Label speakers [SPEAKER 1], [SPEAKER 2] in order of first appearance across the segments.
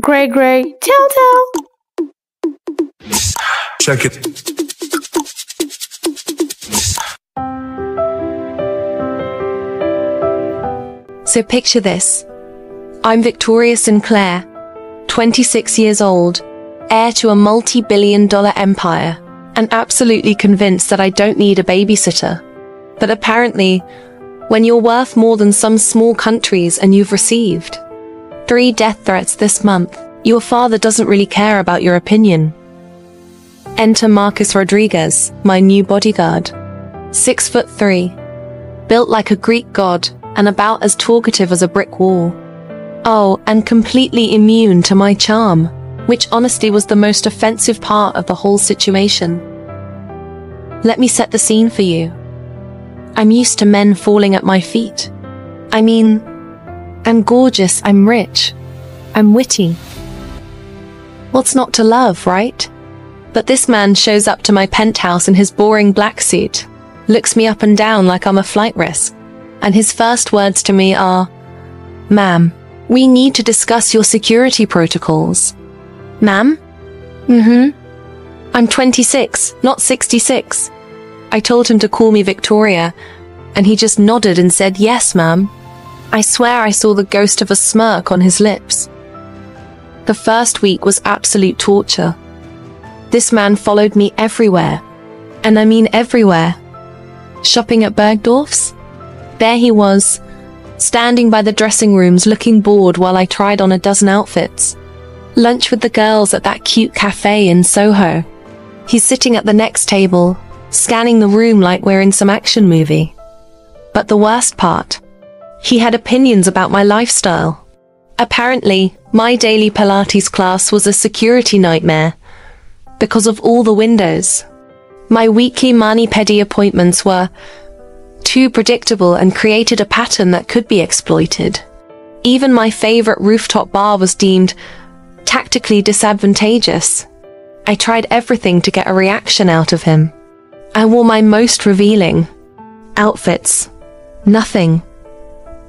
[SPEAKER 1] Gray, tell.
[SPEAKER 2] Check it.
[SPEAKER 3] So picture this. I'm Victoria Sinclair, 26 years old, heir to a multi-billion-dollar empire, and absolutely convinced that I don't need a babysitter. But apparently, when you're worth more than some small countries and you've received 3 death threats this month, your father doesn't really care about your opinion. Enter Marcus Rodriguez, my new bodyguard. 6'3", built like a Greek god, and about as talkative as a brick wall. Oh, and completely immune to my charm, which honestly was the most offensive part of the whole situation. Let me set the scene for you. I'm used to men falling at my feet. I mean, I'm gorgeous, I'm rich, I'm witty. What's not to love, right? But this man shows up to my penthouse in his boring black suit, looks me up and down like I'm a flight risk, and his first words to me are, "Ma'am, we need to discuss your security protocols." Ma'am? I'm 26, not 66. I told him to call me Victoria, and he just nodded and said, "Yes, ma'am." I swear I saw the ghost of a smirk on his lips. The first week was absolute torture. This man followed me everywhere, and I mean everywhere. Shopping at Bergdorf's? There he was, standing by the dressing rooms looking bored while I tried on a dozen outfits. Lunch with the girls at that cute cafe in Soho. He's sitting at the next table, scanning the room like we're in some action movie. But the worst part, he had opinions about my lifestyle. Apparently, my daily Pilates class was a security nightmare because of all the windows. My weekly mani-pedi appointments were too predictable and created a pattern that could be exploited. Even my favorite rooftop bar was deemed tactically disadvantageous. I tried everything to get a reaction out of him. I wore my most revealing outfits. Nothing.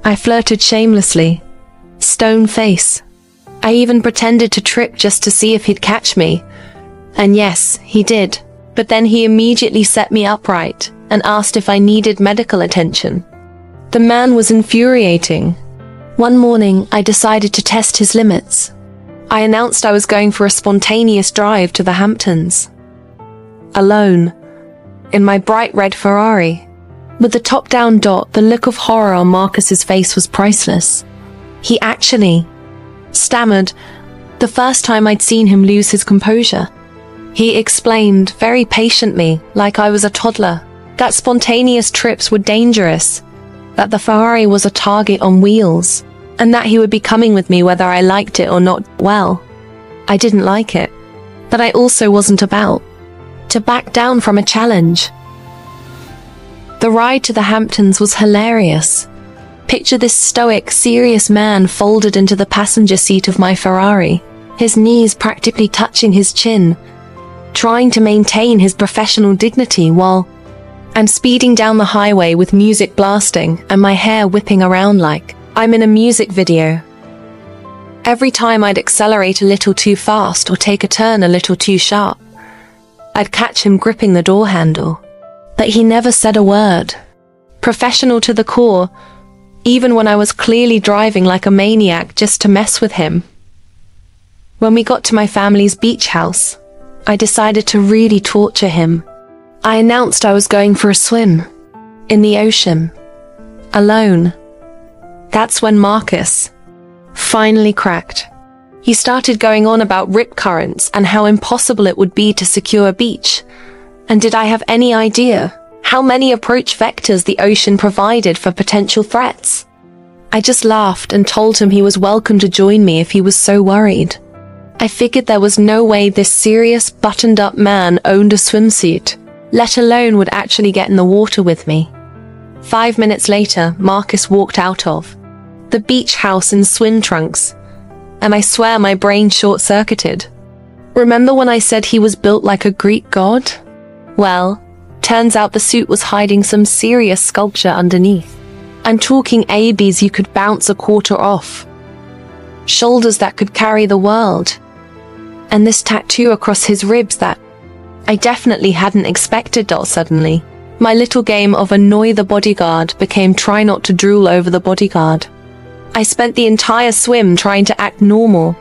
[SPEAKER 3] I flirted shamelessly. Stone face. I even pretended to trip just to see if he'd catch me. And yes, he did. But then he immediately set me upright and asked if I needed medical attention. The man was infuriating. One morning, I decided to test his limits. I announced I was going for a spontaneous drive to the Hamptons. Alone. In my bright red Ferrari. With the top-down dot, the look of horror on Marcus's face was priceless. He actually stammered the first time I'd seen him lose his composure. He explained very patiently, like I was a toddler, that spontaneous trips were dangerous, that the Ferrari was a target on wheels, and that he would be coming with me whether I liked it or not. Well, I didn't like it, but I also wasn't about to back down from a challenge. The ride to the Hamptons was hilarious. Picture this stoic, serious man folded into the passenger seat of my Ferrari, his knees practically touching his chin, trying to maintain his professional dignity while I'm speeding down the highway with music blasting and my hair whipping around like I'm in a music video. Every time I'd accelerate a little too fast or take a turn a little too sharp, I'd catch him gripping the door handle. But he never said a word. Professional to the core, even when I was clearly driving like a maniac just to mess with him. When we got to my family's beach house, I decided to really torture him. I announced I was going for a swim. In the ocean. Alone. That's when Marcus finally cracked. He started going on about rip currents and how impossible it would be to secure a beach. And did I have any idea how many approach vectors the ocean provided for potential threats? I just laughed and told him he was welcome to join me if he was so worried. I figured there was no way this serious, buttoned-up man owned a swimsuit, let alone would actually get in the water with me. 5 minutes later, Marcus walked out of the beach house in swim trunks, and I swear my brain short-circuited. Remember when I said he was built like a Greek god? Well, turns out the suit was hiding some serious sculpture underneath. I'm talking ABs you could bounce a quarter off. shoulders that could carry the world, and this tattoo across his ribs that I definitely hadn't expected. Suddenly, my little game of annoy the bodyguard became try not to drool over the bodyguard. I spent the entire swim trying to act normal,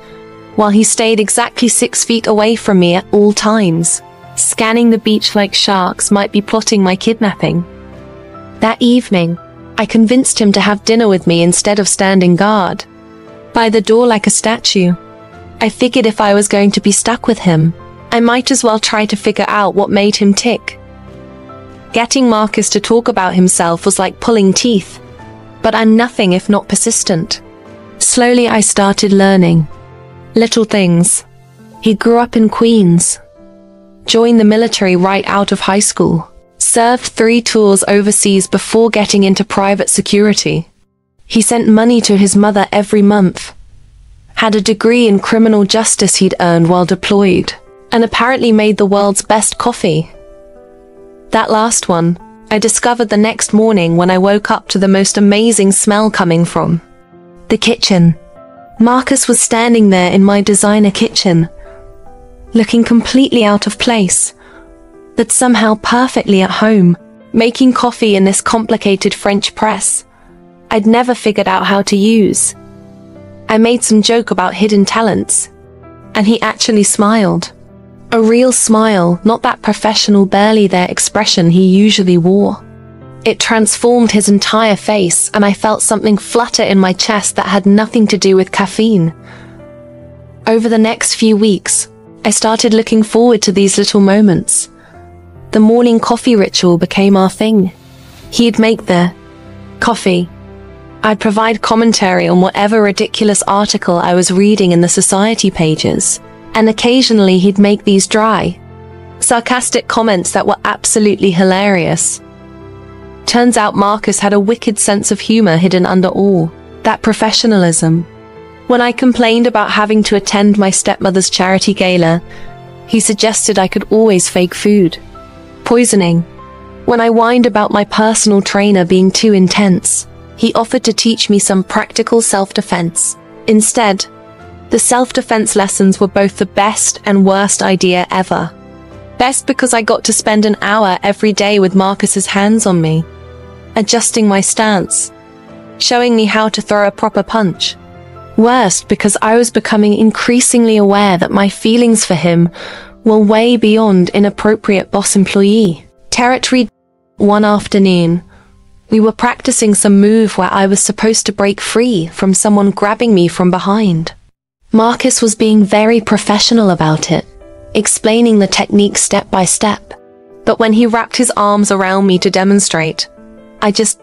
[SPEAKER 3] while he stayed exactly 6 feet away from me at all times, scanning the beach like sharks might be plotting my kidnapping. That evening, I convinced him to have dinner with me instead of standing guard by the door like a statue. I figured if I was going to be stuck with him, I might as well try to figure out what made him tick. Getting Marcus to talk about himself was like pulling teeth, but I'm nothing if not persistent. Slowly I started learning little things. He grew up in Queens, joined the military right out of high school, served 3 tours overseas before getting into private security. He sent money to his mother every month, had a degree in criminal justice he'd earned while deployed, and apparently made the world's best coffee. That last one, I discovered the next morning when I woke up to the most amazing smell coming from the kitchen. Marcus was standing there in my designer kitchen, looking completely out of place, but somehow perfectly at home, making coffee in this complicated French press I'd never figured out how to use. I made some joke about hidden talents, and he actually smiled. A real smile, not that professional barely there expression he usually wore. It transformed his entire face, and I felt something flutter in my chest that had nothing to do with caffeine. Over the next few weeks, I started looking forward to these little moments. The morning coffee ritual became our thing. He'd make the coffee. I'd provide commentary on whatever ridiculous article I was reading in the society pages, and occasionally he'd make these dry, sarcastic comments that were absolutely hilarious. Turns out Marcus had a wicked sense of humor hidden under all that professionalism. When I complained about having to attend my stepmother's charity gala, he suggested I could always fake food poisoning. When I whined about my personal trainer being too intense, he offered to teach me some practical self-defense. Instead, the self-defense lessons were both the best and worst idea ever. Best because I got to spend an hour every day with Marcus's hands on me, adjusting my stance, showing me how to throw a proper punch. Worst because I was becoming increasingly aware that my feelings for him were way beyond inappropriate boss-employee territory. One afternoon, we were practicing some move where I was supposed to break free from someone grabbing me from behind. Marcus was being very professional about it, explaining the technique step by step. But when he wrapped his arms around me to demonstrate, I just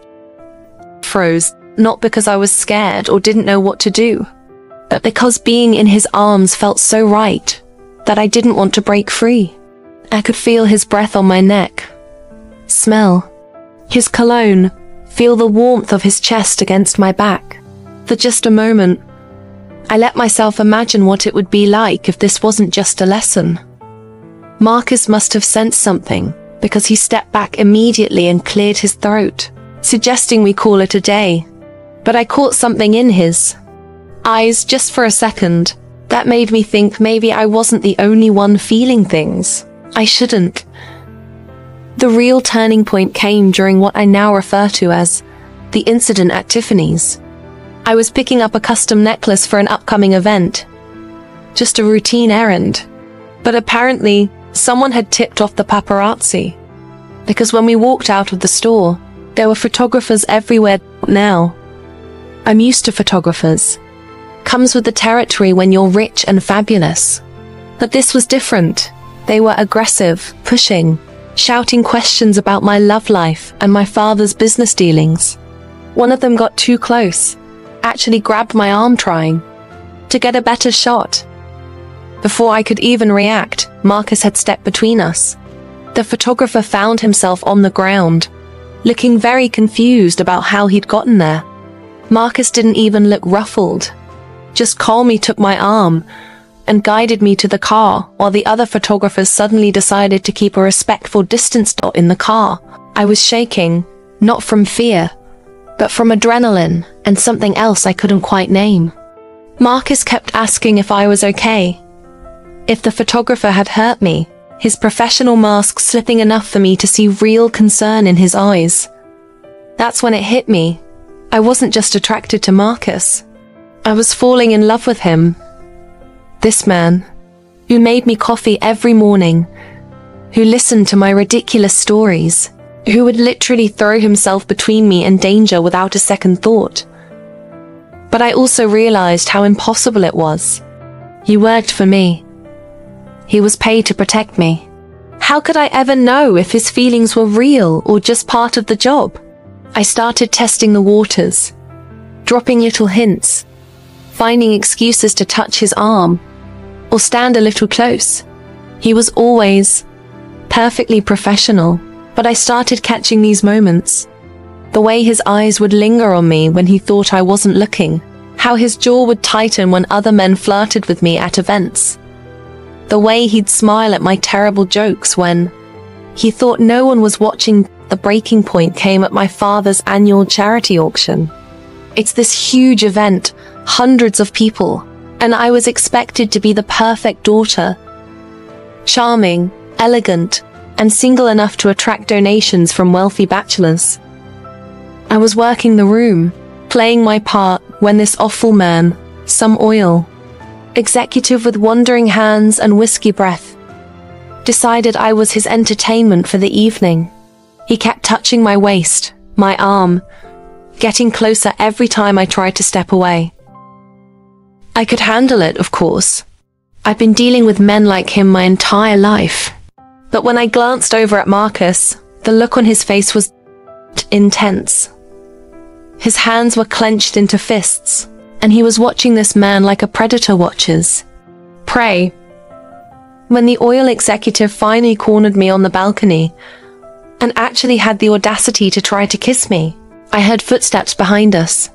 [SPEAKER 3] froze, not because I was scared or didn't know what to do, but because being in his arms felt so right that I didn't want to break free. I could feel his breath on my neck, smell his cologne, feel the warmth of his chest against my back. For just a moment, I let myself imagine what it would be like if this wasn't just a lesson. Marcus must have sensed something, because he stepped back immediately and cleared his throat, suggesting we call it a day. But I caught something in his eyes just for a second that made me think maybe I wasn't the only one feeling things I shouldn't. The real turning point came during what I now refer to as the incident at Tiffany's. I was picking up a custom necklace for an upcoming event. Just a routine errand. But apparently, someone had tipped off the paparazzi. Because when we walked out of the store, there were photographers everywhere now. I'm used to photographers. Comes with the territory when you're rich and fabulous. But this was different. They were aggressive, pushing, shouting questions about my love life and my father's business dealings. One of them got too close, actually grabbed my arm trying to get a better shot. Before I could even react, Marcus had stepped between us. The photographer found himself on the ground, looking very confused about how he'd gotten there. Marcus didn't even look ruffled, just calmly took my arm and guided me to the car, while the other photographers suddenly decided to keep a respectful distance in the car. I was shaking, not from fear, but from adrenaline and something else I couldn't quite name. Marcus kept asking if I was okay, if the photographer had hurt me, his professional mask slipping enough for me to see real concern in his eyes. That's when it hit me. I wasn't just attracted to Marcus. I was falling in love with him. This man, who made me coffee every morning, who listened to my ridiculous stories, who would literally throw himself between me and danger without a second thought. But I also realized how impossible it was. He worked for me. He was paid to protect me. How could I ever know if his feelings were real or just part of the job? I started testing the waters, dropping little hints, finding excuses to touch his arm or stand a little close. He was always perfectly professional, but I started catching these moments. The way his eyes would linger on me when he thought I wasn't looking, how his jaw would tighten when other men flirted with me at events, the way he'd smile at my terrible jokes when he thought no one was watching. The breaking point came at my father's annual charity auction. It's this huge event, hundreds of people, and I was expected to be the perfect daughter. Charming, elegant, and single enough to attract donations from wealthy bachelors. I was working the room, playing my part, when this awful man, some oil executive with wandering hands and whiskey breath, decided I was his entertainment for the evening. He kept touching my waist, my arm, getting closer every time I tried to step away. I could handle it, of course. I've been dealing with men like him my entire life. But when I glanced over at Marcus, the look on his face was intense. His hands were clenched into fists, and he was watching this man like a predator watches prey. When the oil executive finally cornered me on the balcony and actually had the audacity to try to kiss me, I heard footsteps behind us.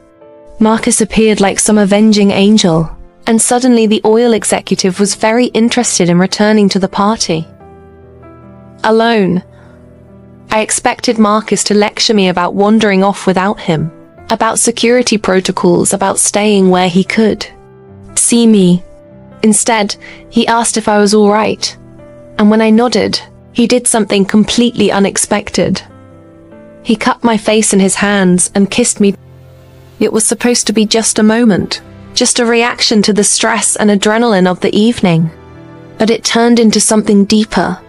[SPEAKER 3] Marcus appeared like some avenging angel, and suddenly the oil executive was very interested in returning to the party. Alone. I expected Marcus to lecture me about wandering off without him, about security protocols, about staying where he could see me. Instead, he asked if I was all right, and when I nodded, he did something completely unexpected. He cupped my face in his hands and kissed me. It was supposed to be just a moment, just a reaction to the stress and adrenaline of the evening. But it turned into something deeper,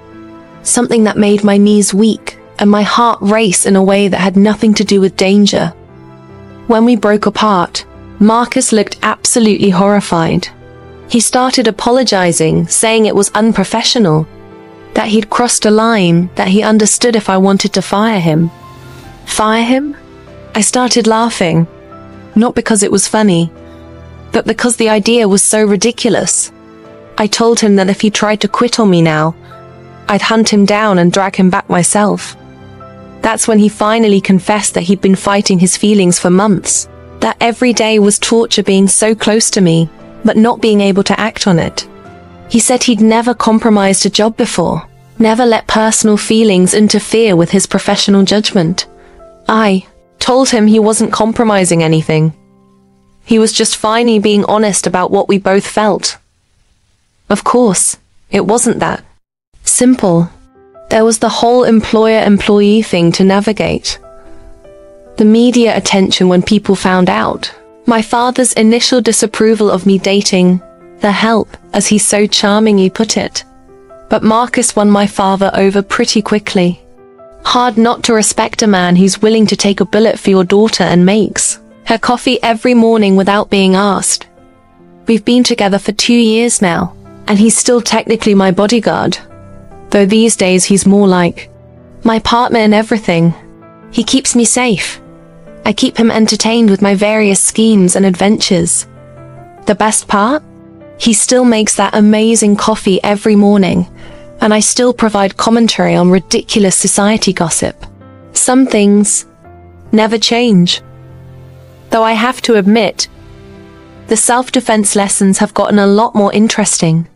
[SPEAKER 3] something that made my knees weak and my heart race in a way that had nothing to do with danger. When we broke apart, Marcus looked absolutely horrified. He started apologizing, saying it was unprofessional, that he'd crossed a line, that he understood if I wanted to fire him. Fire him? I started laughing, not because it was funny, but because the idea was so ridiculous. I told him that if he tried to quit on me now, I'd hunt him down and drag him back myself. That's when he finally confessed that he'd been fighting his feelings for months, that every day was torture being so close to me, but not being able to act on it. He said he'd never compromised a job before, never let personal feelings interfere with his professional judgment. I told him he wasn't compromising anything. He was just finally being honest about what we both felt. Of course, it wasn't that simple. There was the whole employer-employee thing to navigate. The media attention when people found out. My father's initial disapproval of me dating the help, as he so charmingly put it. But Marcus won my father over pretty quickly. Hard not to respect a man who's willing to take a bullet for your daughter and makes her coffee every morning without being asked. We've been together for 2 years now, and he's still technically my bodyguard. Though these days he's more like my partner in everything. He keeps me safe. I keep him entertained with my various schemes and adventures. The best part? He still makes that amazing coffee every morning, and I still provide commentary on ridiculous society gossip. Some things never change. Though I have to admit, the self-defense lessons have gotten a lot more interesting.